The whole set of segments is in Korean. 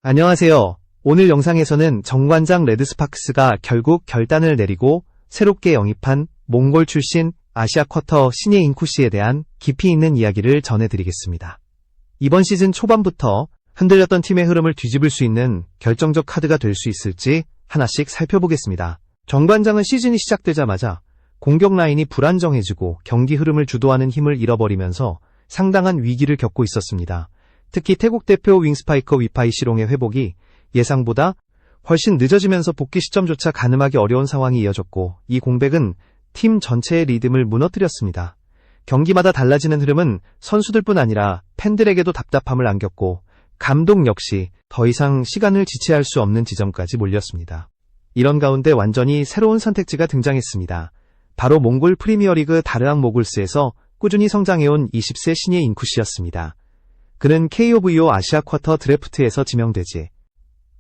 안녕하세요. 오늘 영상에서는 정관장 레드스파크스가 결국 결단을 내리고 새롭게 영입한 몽골 출신 아시아 쿼터 신예 인쿠시에 대한 깊이 있는 이야기를 전해드리겠습니다. 이번 시즌 초반부터 흔들렸던 팀의 흐름을 뒤집을 수 있는 결정적 카드가 될 수 있을지 하나씩 살펴보겠습니다. 정관장은 시즌이 시작되자마자 공격 라인이 불안정해지고 경기 흐름을 주도하는 힘을 잃어버리면서 상당한 위기를 겪고 있었습니다. 특히 태국 대표 윙스파이커 위파이 시롱의 회복이 예상보다 훨씬 늦어지면서 복귀 시점조차 가늠하기 어려운 상황이 이어졌고, 이 공백은 팀 전체의 리듬을 무너뜨렸습니다. 경기마다 달라지는 흐름은 선수들뿐 아니라 팬들에게도 답답함을 안겼고, 감독 역시 더 이상 시간을 지체할 수 없는 지점까지 몰렸습니다. 이런 가운데 완전히 새로운 선택지가 등장했습니다. 바로 몽골 프리미어리그 다르앙 모굴스에서 꾸준히 성장해온 20세 신예 인쿠시였습니다. 그는 KOVO 아시아 쿼터 드래프트에서 지명되지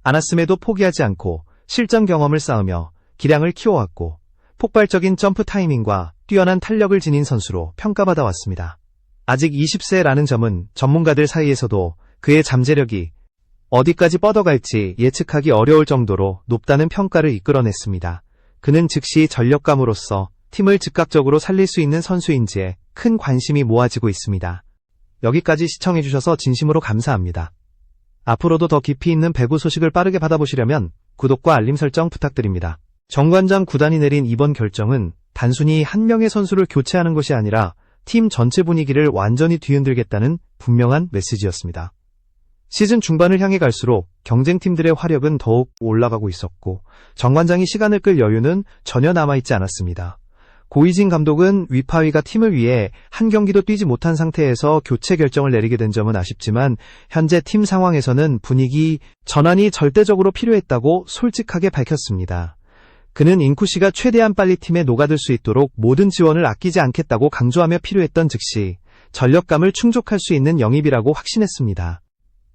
않았음에도 포기하지 않고 실전 경험을 쌓으며 기량을 키워왔고, 폭발적인 점프 타이밍과 뛰어난 탄력을 지닌 선수로 평가받아 왔습니다. 아직 20세라는 점은 전문가들 사이에서도 그의 잠재력이 어디까지 뻗어갈지 예측하기 어려울 정도로 높다는 평가를 이끌어냈습니다. 그는 즉시 전력감으로서 팀을 즉각적으로 살릴 수 있는 선수인지에 큰 관심이 모아지고 있습니다. 여기까지 시청해주셔서 진심으로 감사합니다. 앞으로도 더 깊이 있는 배구 소식을 빠르게 받아보시려면 구독과 알림 설정 부탁드립니다. 정관장 구단이 내린 이번 결정은 단순히 한 명의 선수를 교체하는 것이 아니라 팀 전체 분위기를 완전히 뒤흔들겠다는 분명한 메시지였습니다. 시즌 중반을 향해 갈수록 경쟁팀들의 화력은 더욱 올라가고 있었고, 정관장이 시간을 끌 여유는 전혀 남아있지 않았습니다. 고이진 감독은 위파위가 팀을 위해 한 경기도 뛰지 못한 상태에서 교체 결정을 내리게 된 점은 아쉽지만, 현재 팀 상황에서는 분위기 전환이 절대적으로 필요했다고 솔직하게 밝혔습니다. 그는 인쿠시가 최대한 빨리 팀에 녹아들 수 있도록 모든 지원을 아끼지 않겠다고 강조하며 필요했던 즉시 전력감을 충족할 수 있는 영입이라고 확신했습니다.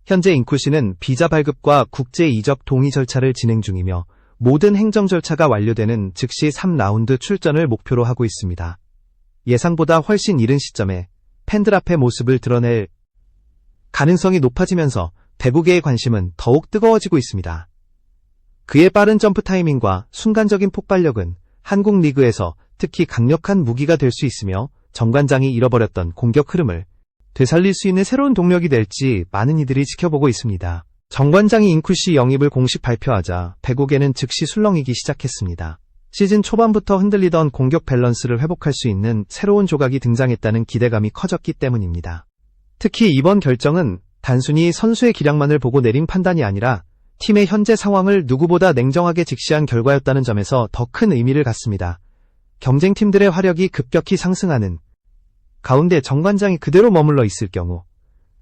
현재 인쿠시는 비자 발급과 국제 이적 동의 절차를 진행 중이며, 모든 행정 절차가 완료되는 즉시 3라운드 출전을 목표로 하고 있습니다. 예상보다 훨씬 이른 시점에 팬들 앞에 모습을 드러낼 가능성이 높아지면서 배구계의 관심은 더욱 뜨거워지고 있습니다. 그의 빠른 점프 타이밍과 순간적인 폭발력은 한국 리그에서 특히 강력한 무기가 될 수 있으며, 정관장이 잃어버렸던 공격 흐름을 되살릴 수 있는 새로운 동력이 될지 많은 이들이 지켜보고 있습니다. 정관장이 인쿠시 영입을 공식 발표하자 배구계는 즉시 술렁이기 시작했습니다. 시즌 초반부터 흔들리던 공격 밸런스를 회복할 수 있는 새로운 조각이 등장했다는 기대감이 커졌기 때문입니다. 특히 이번 결정은 단순히 선수의 기량만을 보고 내린 판단이 아니라 팀의 현재 상황을 누구보다 냉정하게 직시한 결과였다는 점에서 더 큰 의미를 갖습니다. 경쟁팀들의 화력이 급격히 상승하는 가운데 정관장이 그대로 머물러 있을 경우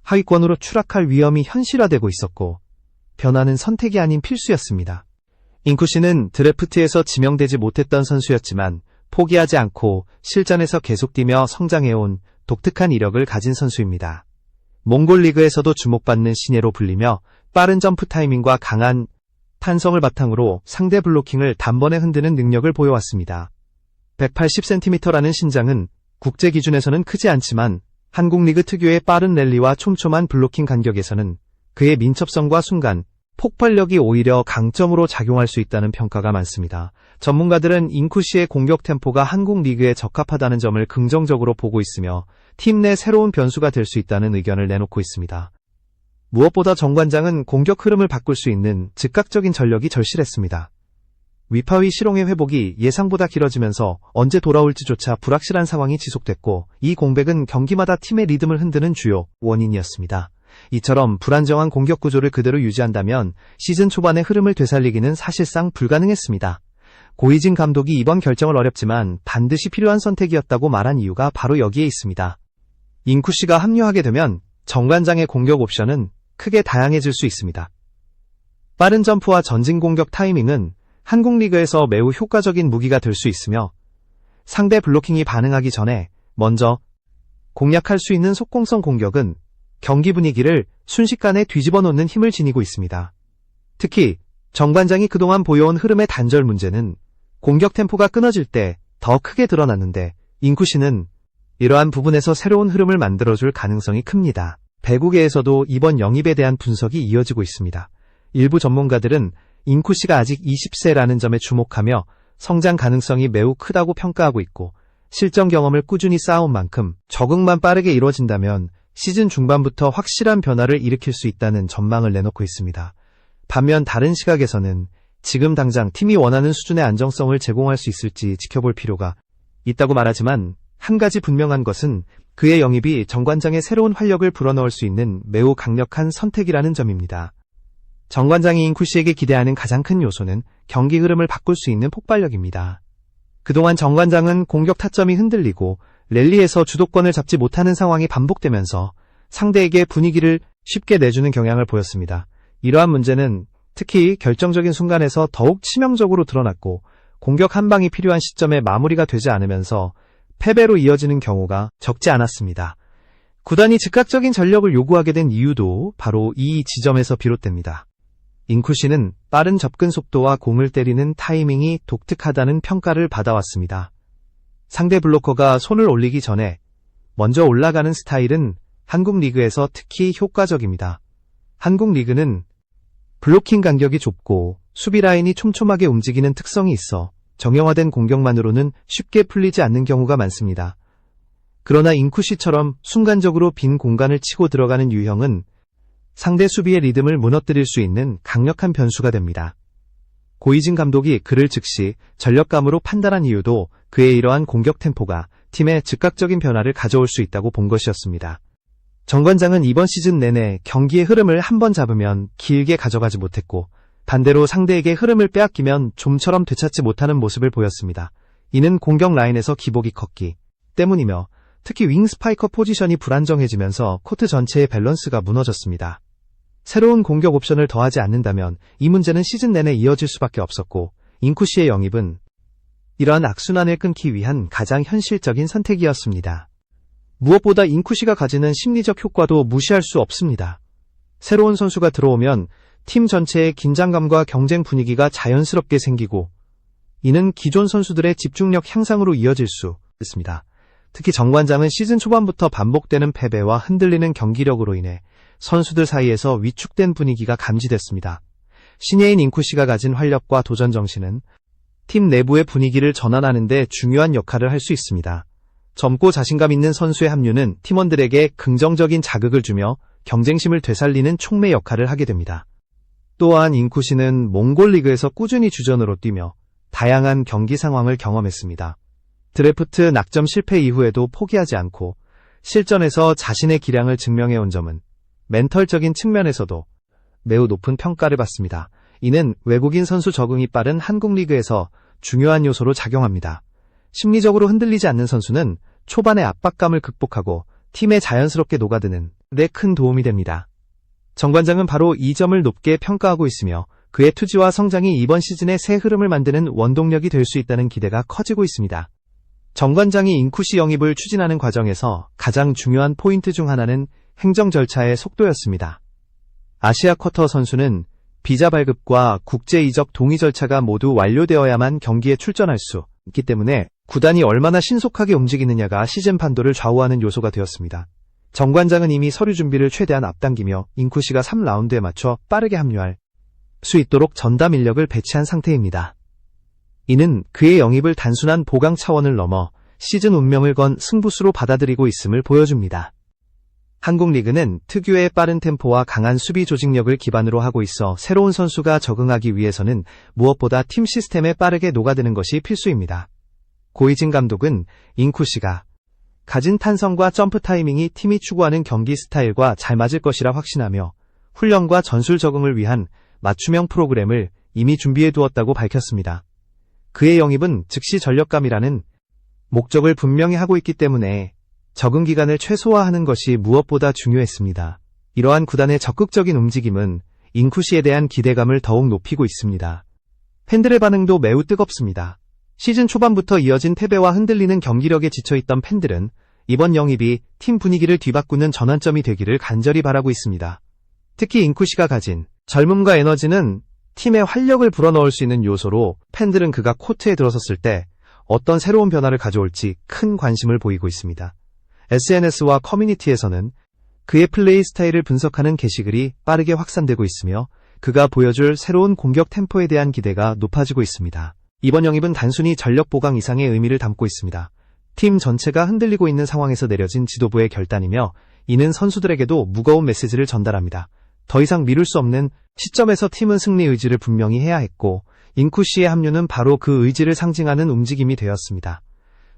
하위권으로 추락할 위험이 현실화되고 있었고, 변화는 선택이 아닌 필수였습니다. 인쿠시는 드래프트에서 지명되지 못했던 선수였지만 포기하지 않고 실전에서 계속 뛰며 성장해온 독특한 이력을 가진 선수입니다. 몽골 리그에서도 주목받는 신예로 불리며, 빠른 점프 타이밍과 강한 탄성을 바탕으로 상대 블로킹을 단번에 흔드는 능력을 보여왔습니다. 180cm라는 신장은 국제 기준에서는 크지 않지만 한국 리그 특유의 빠른 랠리와 촘촘한 블로킹 간격에서는 그의 민첩성과 순간 폭발력이 오히려 강점으로 작용할 수 있다는 평가가 많습니다. 전문가들은 인쿠시의 공격 템포가 한국 리그에 적합하다는 점을 긍정적으로 보고 있으며, 팀 내 새로운 변수가 될 수 있다는 의견을 내놓고 있습니다. 무엇보다 정관장은 공격 흐름을 바꿀 수 있는 즉각적인 전력이 절실했습니다. 위파위 시롱의 회복이 예상보다 길어지면서 언제 돌아올지조차 불확실한 상황이 지속됐고, 이 공백은 경기마다 팀의 리듬을 흔드는 주요 원인이었습니다. 이처럼 불안정한 공격 구조를 그대로 유지한다면 시즌 초반의 흐름을 되살리기는 사실상 불가능했습니다. 고이진 감독이 이번 결정을 어렵지만 반드시 필요한 선택이었다고 말한 이유가 바로 여기에 있습니다. 인쿠시가 합류하게 되면 정관장의 공격 옵션은 크게 다양해질 수 있습니다. 빠른 점프와 전진 공격 타이밍은 한국 리그에서 매우 효과적인 무기가 될 수 있으며, 상대 블로킹이 반응하기 전에 먼저 공략할 수 있는 속공성 공격은 경기 분위기를 순식간에 뒤집어 놓는 힘을 지니고 있습니다. 특히 정관장이 그동안 보여온 흐름의 단절 문제는 공격 템포가 끊어질 때 더 크게 드러났는데, 인쿠시는 이러한 부분에서 새로운 흐름을 만들어줄 가능성이 큽니다. 배구계에서도 이번 영입에 대한 분석이 이어지고 있습니다. 일부 전문가들은 인쿠시가 아직 20세라는 점에 주목하며 성장 가능성이 매우 크다고 평가하고 있고, 실전 경험을 꾸준히 쌓아온 만큼 적응만 빠르게 이루어진다면 시즌 중반부터 확실한 변화를 일으킬 수 있다는 전망을 내놓고 있습니다. 반면 다른 시각에서는 지금 당장 팀이 원하는 수준의 안정성을 제공할 수 있을지 지켜볼 필요가 있다고 말하지만, 한 가지 분명한 것은 그의 영입이 정관장의 새로운 활력을 불어넣을 수 있는 매우 강력한 선택이라는 점입니다. 정관장이 인쿠시에게 기대하는 가장 큰 요소는 경기 흐름을 바꿀 수 있는 폭발력입니다. 그동안 정관장은 공격 타점이 흔들리고 랠리에서 주도권을 잡지 못하는 상황이 반복되면서 상대에게 분위기를 쉽게 내주는 경향을 보였습니다. 이러한 문제는 특히 결정적인 순간에서 더욱 치명적으로 드러났고, 공격 한 방이 필요한 시점에 마무리가 되지 않으면서 패배로 이어지는 경우가 적지 않았습니다. 구단이 즉각적인 전력을 요구하게 된 이유도 바로 이 지점에서 비롯됩니다. 인쿠시는 빠른 접근 속도와 공을 때리는 타이밍이 독특하다는 평가를 받아왔습니다. 상대 블로커가 손을 올리기 전에 먼저 올라가는 스타일은 한국 리그에서 특히 효과적입니다. 한국 리그는 블로킹 간격이 좁고 수비 라인이 촘촘하게 움직이는 특성이 있어 정형화된 공격만으로는 쉽게 풀리지 않는 경우가 많습니다. 그러나 인쿠시처럼 순간적으로 빈 공간을 치고 들어가는 유형은 상대 수비의 리듬을 무너뜨릴 수 있는 강력한 변수가 됩니다. 고이진 감독이 그를 즉시 전력감으로 판단한 이유도 그의 이러한 공격 템포가 팀에 즉각적인 변화를 가져올 수 있다고 본 것이었습니다. 정관장은 이번 시즌 내내 경기의 흐름을 한번 잡으면 길게 가져가지 못했고, 반대로 상대에게 흐름을 빼앗기면 좀처럼 되찾지 못하는 모습을 보였습니다. 이는 공격 라인에서 기복이 컸기 때문이며, 특히 윙 스파이커 포지션이 불안정해지면서 코트 전체의 밸런스가 무너졌습니다. 새로운 공격 옵션을 더하지 않는다면 이 문제는 시즌 내내 이어질 수밖에 없었고, 인쿠시의 영입은 이러한 악순환을 끊기 위한 가장 현실적인 선택이었습니다. 무엇보다 인쿠시가 가지는 심리적 효과도 무시할 수 없습니다. 새로운 선수가 들어오면 팀 전체의 긴장감과 경쟁 분위기가 자연스럽게 생기고, 이는 기존 선수들의 집중력 향상으로 이어질 수 있습니다. 특히 정관장은 시즌 초반부터 반복되는 패배와 흔들리는 경기력으로 인해 선수들 사이에서 위축된 분위기가 감지됐습니다. 신예인 인쿠시가 가진 활력과 도전 정신은 팀 내부의 분위기를 전환하는 데 중요한 역할을 할 수 있습니다. 젊고 자신감 있는 선수의 합류는 팀원들에게 긍정적인 자극을 주며 경쟁심을 되살리는 촉매 역할을 하게 됩니다. 또한 인쿠시는 몽골 리그에서 꾸준히 주전으로 뛰며 다양한 경기 상황을 경험했습니다. 드래프트 낙점 실패 이후에도 포기하지 않고 실전에서 자신의 기량을 증명해온 점은 멘털적인 측면에서도 매우 높은 평가를 받습니다. 이는 외국인 선수 적응이 빠른 한국 리그에서 중요한 요소로 작용합니다. 심리적으로 흔들리지 않는 선수는 초반의 압박감을 극복하고 팀에 자연스럽게 녹아드는 데 큰 도움이 됩니다. 정관장은 바로 이 점을 높게 평가하고 있으며, 그의 투지와 성장이 이번 시즌의 새 흐름을 만드는 원동력이 될 수 있다는 기대가 커지고 있습니다. 정관장이 인쿠시 영입을 추진하는 과정에서 가장 중요한 포인트 중 하나는 행정 절차의 속도였습니다. 아시아 쿼터 선수는 비자 발급과 국제 이적 동의 절차가 모두 완료되어야만 경기에 출전할 수 있기 때문에 구단이 얼마나 신속하게 움직이느냐가 시즌 판도를 좌우하는 요소가 되었습니다. 정관장은 이미 서류 준비를 최대한 앞당기며 인쿠시가 3라운드에 맞춰 빠르게 합류할 수 있도록 전담 인력을 배치한 상태입니다. 이는 그의 영입을 단순한 보강 차원을 넘어 시즌 운명을 건 승부수로 받아들이고 있음을 보여줍니다. 한국 리그는 특유의 빠른 템포와 강한 수비 조직력을 기반으로 하고 있어 새로운 선수가 적응하기 위해서는 무엇보다 팀 시스템에 빠르게 녹아드는 것이 필수입니다. 고이진 감독은 인쿠시가 가진 탄성과 점프 타이밍이 팀이 추구하는 경기 스타일과 잘 맞을 것이라 확신하며 훈련과 전술 적응을 위한 맞춤형 프로그램을 이미 준비해 두었다고 밝혔습니다. 그의 영입은 즉시 전력감이라는 목적을 분명히 하고 있기 때문에 적응 기간을 최소화하는 것이 무엇보다 중요했습니다. 이러한 구단의 적극적인 움직임은 인쿠시에 대한 기대감을 더욱 높이고 있습니다. 팬들의 반응도 매우 뜨겁습니다. 시즌 초반부터 이어진 패배와 흔들리는 경기력에 지쳐있던 팬들은 이번 영입이 팀 분위기를 뒤바꾸는 전환점이 되기를 간절히 바라고 있습니다. 특히 인쿠시가 가진 젊음과 에너지는 팀의 활력을 불어넣을 수 있는 요소로 팬들은 그가 코트에 들어섰을 때 어떤 새로운 변화를 가져올지 큰 관심을 보이고 있습니다. SNS와 커뮤니티에서는 그의 플레이 스타일을 분석하는 게시글이 빠르게 확산되고 있으며, 그가 보여줄 새로운 공격 템포에 대한 기대가 높아지고 있습니다. 이번 영입은 단순히 전력 보강 이상의 의미를 담고 있습니다. 팀 전체가 흔들리고 있는 상황에서 내려진 지도부의 결단이며 이는 선수들에게도 무거운 메시지를 전달합니다. 더 이상 미룰 수 없는 시점에서 팀은 승리 의지를 분명히 해야 했고 인쿠시의 합류는 바로 그 의지를 상징하는 움직임이 되었습니다.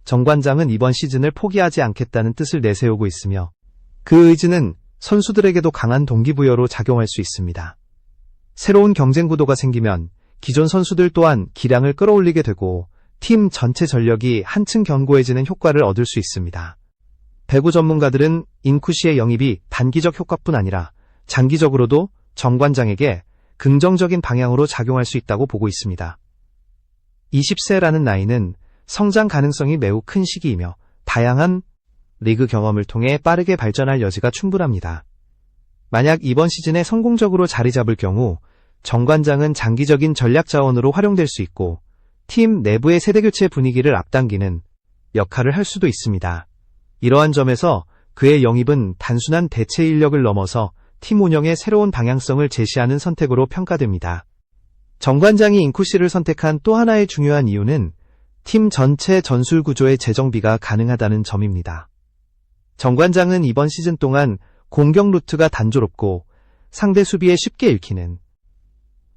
정관장은 이번 시즌을 포기하지 않겠다는 뜻을 내세우고 있으며 그 의지는 선수들에게도 강한 동기부여로 작용할 수 있습니다. 새로운 경쟁 구도가 생기면 기존 선수들 또한 기량을 끌어올리게 되고 팀 전체 전력이 한층 견고해지는 효과를 얻을 수 있습니다. 배구 전문가들은 인쿠시의 영입이 단기적 효과뿐 아니라 장기적으로도 정관장에게 긍정적인 방향으로 작용할 수 있다고 보고 있습니다. 20세라는 나이는 성장 가능성이 매우 큰 시기이며 다양한 리그 경험을 통해 빠르게 발전할 여지가 충분합니다. 만약 이번 시즌에 성공적으로 자리 잡을 경우 정관장은 장기적인 전략 자원으로 활용될 수 있고 팀 내부의 세대교체 분위기를 앞당기는 역할을 할 수도 있습니다. 이러한 점에서 그의 영입은 단순한 대체 인력을 넘어서 팀 운영의 새로운 방향성을 제시하는 선택으로 평가됩니다. 정관장이 인쿠시를 선택한 또 하나의 중요한 이유는 팀 전체 전술 구조의 재정비가 가능하다는 점입니다. 정관장은 이번 시즌 동안 공격 루트가 단조롭고 상대 수비에 쉽게 읽히는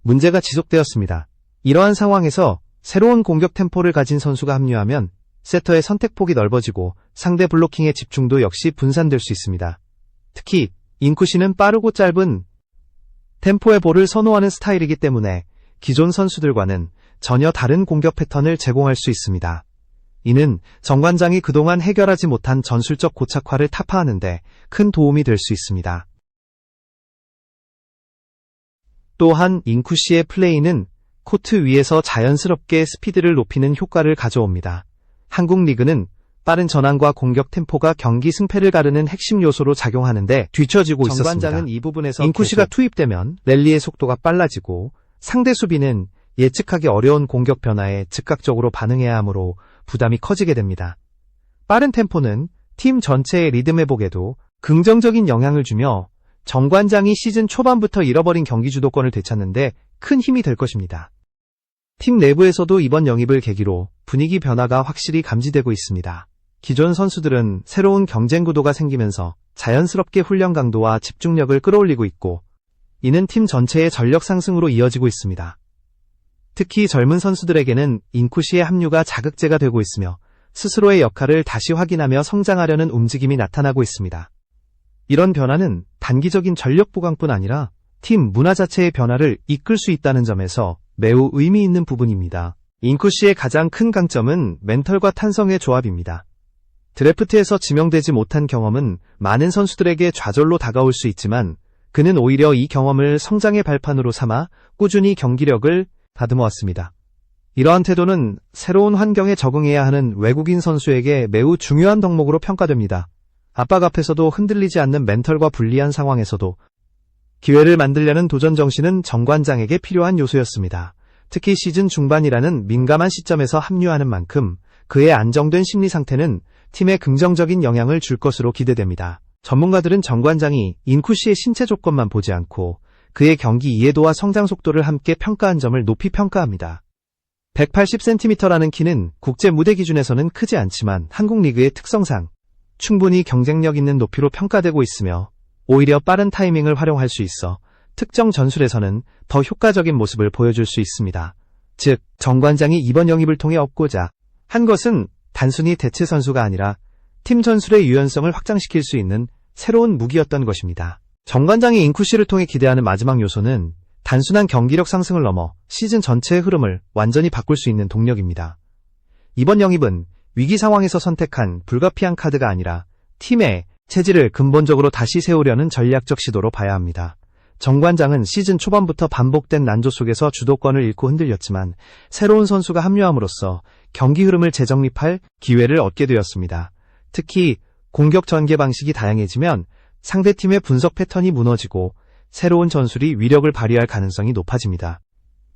문제가 지속되었습니다. 이러한 상황에서 새로운 공격 템포를 가진 선수가 합류하면 세터의 선택폭이 넓어지고 상대 블로킹의 집중도 역시 분산될 수 있습니다. 특히 인쿠시는 빠르고 짧은 템포의 볼을 선호하는 스타일이기 때문에 기존 선수들과는 전혀 다른 공격 패턴을 제공할 수 있습니다. 이는 정관장이 그동안 해결하지 못한 전술적 고착화를 타파하는 데 큰 도움이 될 수 있습니다. 또한 인쿠시의 플레이는 코트 위에서 자연스럽게 스피드를 높이는 효과를 가져옵니다. 한국 리그는 빠른 전환과 공격 템포가 경기 승패를 가르는 핵심 요소로 작용하는데 뒤처지고 있었습니다. 정관장은 이 부분에서 인쿠시가 투입되면 랠리의 속도가 빨라지고 상대 수비는 예측하기 어려운 공격 변화에 즉각적으로 반응해야 하므로 부담이 커지게 됩니다. 빠른 템포는 팀 전체의 리듬 회복에도 긍정적인 영향을 주며 정관장이 시즌 초반부터 잃어버린 경기 주도권을 되찾는데 큰 힘이 될 것입니다. 팀 내부에서도 이번 영입을 계기로 분위기 변화가 확실히 감지되고 있습니다. 기존 선수들은 새로운 경쟁 구도가 생기면서 자연스럽게 훈련 강도와 집중력을 끌어올리고 있고 이는 팀 전체의 전력 상승으로 이어지고 있습니다. 특히 젊은 선수들에게는 인쿠시의 합류가 자극제가 되고 있으며 스스로의 역할을 다시 확인하며 성장하려는 움직임이 나타나고 있습니다. 이런 변화는 단기적인 전력 보강뿐 아니라 팀 문화 자체의 변화를 이끌 수 있다는 점에서 매우 의미 있는 부분입니다. 인쿠시의 가장 큰 강점은 멘털과 탄성의 조합입니다. 드래프트에서 지명되지 못한 경험은 많은 선수들에게 좌절로 다가올 수 있지만 그는 오히려 이 경험을 성장의 발판으로 삼아 꾸준히 경기력을 다듬어왔습니다. 이러한 태도는 새로운 환경에 적응해야 하는 외국인 선수에게 매우 중요한 덕목으로 평가됩니다. 압박 앞에서도 흔들리지 않는 멘털과 불리한 상황에서도 기회를 만들려는 도전 정신은 정관장에게 필요한 요소였습니다. 특히 시즌 중반이라는 민감한 시점에서 합류하는 만큼 그의 안정된 심리 상태는 팀에 긍정적인 영향을 줄 것으로 기대됩니다. 전문가들은 정관장이 인쿠시의 신체 조건만 보지 않고 그의 경기 이해도와 성장 속도를 함께 평가한 점을 높이 평가합니다. 180cm라는 키는 국제 무대 기준에서는 크지 않지만 한국 리그의 특성상 충분히 경쟁력 있는 높이로 평가되고 있으며 오히려 빠른 타이밍을 활용할 수 있어 특정 전술에서는 더 효과적인 모습을 보여줄 수 있습니다. 즉, 정관장이 이번 영입을 통해 얻고자 한 것은 단순히 대체 선수가 아니라 팀 전술의 유연성을 확장시킬 수 있는 새로운 무기였던 것입니다. 정관장이 인쿠시를 통해 기대하는 마지막 요소는 단순한 경기력 상승을 넘어 시즌 전체의 흐름을 완전히 바꿀 수 있는 동력입니다. 이번 영입은 위기 상황에서 선택한 불가피한 카드가 아니라 팀의 체질을 근본적으로 다시 세우려는 전략적 시도로 봐야 합니다. 정관장은 시즌 초반부터 반복된 난조 속에서 주도권을 잃고 흔들렸지만 새로운 선수가 합류함으로써 경기 흐름을 재정립할 기회를 얻게 되었습니다. 특히 공격 전개 방식이 다양해지면 상대팀의 분석 패턴이 무너지고 새로운 전술이 위력을 발휘할 가능성이 높아집니다.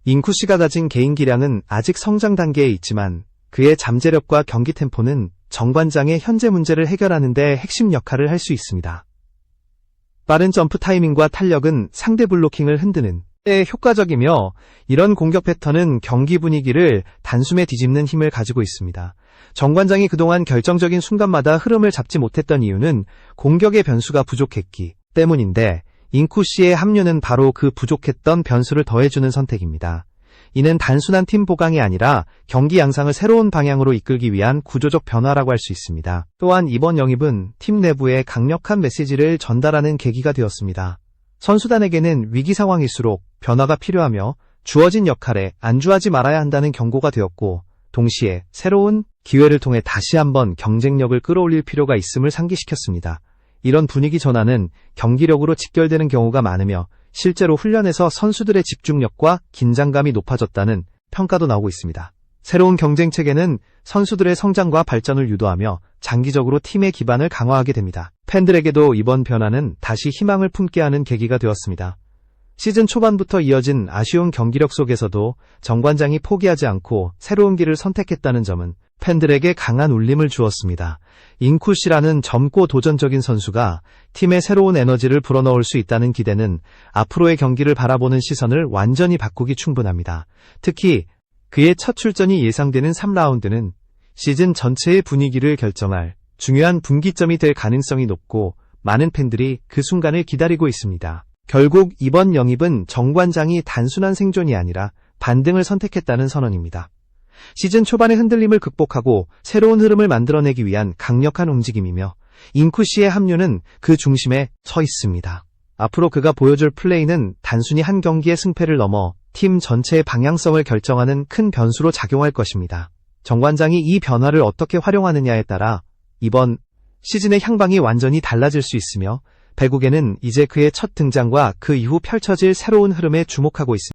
인쿠시가 가진 개인 기량은 아직 성장 단계에 있지만 그의 잠재력과 경기 템포는 정관장의 현재 문제를 해결하는 데 핵심 역할을 할 수 있습니다. 빠른 점프 타이밍과 탄력은 상대 블로킹을 흔드는 효과적이며 이런 공격 패턴은 경기 분위기를 단숨에 뒤집는 힘을 가지고 있습니다. 정관장이 그동안 결정적인 순간마다 흐름을 잡지 못했던 이유는 공격의 변수가 부족했기 때문인데 잉쿠 씨의 합류는 바로 그 부족했던 변수를 더해주는 선택입니다. 이는 단순한 팀 보강이 아니라 경기 양상을 새로운 방향으로 이끌기 위한 구조적 변화라고 할 수 있습니다. 또한 이번 영입은 팀 내부에 강력한 메시지를 전달하는 계기가 되었습니다. 선수단에게는 위기 상황일수록 변화가 필요하며 주어진 역할에 안주하지 말아야 한다는 경고가 되었고, 동시에 새로운 기회를 통해 다시 한번 경쟁력을 끌어올릴 필요가 있음을 상기시켰습니다. 이런 분위기 전환은 경기력으로 직결되는 경우가 많으며 실제로 훈련에서 선수들의 집중력과 긴장감이 높아졌다는 평가도 나오고 있습니다. 새로운 경쟁 체계는 선수들의 성장과 발전을 유도하며 장기적으로 팀의 기반을 강화하게 됩니다. 팬들에게도 이번 변화는 다시 희망을 품게 하는 계기가 되었습니다. 시즌 초반부터 이어진 아쉬운 경기력 속에서도 정관장이 포기하지 않고 새로운 길을 선택했다는 점은 팬들에게 강한 울림을 주었습니다. 잉쿠 씨라는 젊고 도전적인 선수가 팀에 새로운 에너지를 불어넣을 수 있다는 기대는 앞으로의 경기를 바라보는 시선을 완전히 바꾸기 충분합니다. 특히 그의 첫 출전이 예상되는 3라운드는 시즌 전체의 분위기를 결정할 중요한 분기점이 될 가능성이 높고 많은 팬들이 그 순간을 기다리고 있습니다. 결국 이번 영입은 정관장이 단순한 생존이 아니라 반등을 선택했다는 선언입니다. 시즌 초반의 흔들림을 극복하고 새로운 흐름을 만들어내기 위한 강력한 움직임이며 잉쿠 씨의 합류는 그 중심에 서 있습니다. 앞으로 그가 보여줄 플레이는 단순히 한 경기의 승패를 넘어 팀 전체의 방향성을 결정하는 큰 변수로 작용할 것입니다. 정관장이 이 변화를 어떻게 활용하느냐에 따라 이번 시즌의 향방이 완전히 달라질 수 있으며 배구계는 이제 그의 첫 등장과 그 이후 펼쳐질 새로운 흐름에 주목하고 있습니다.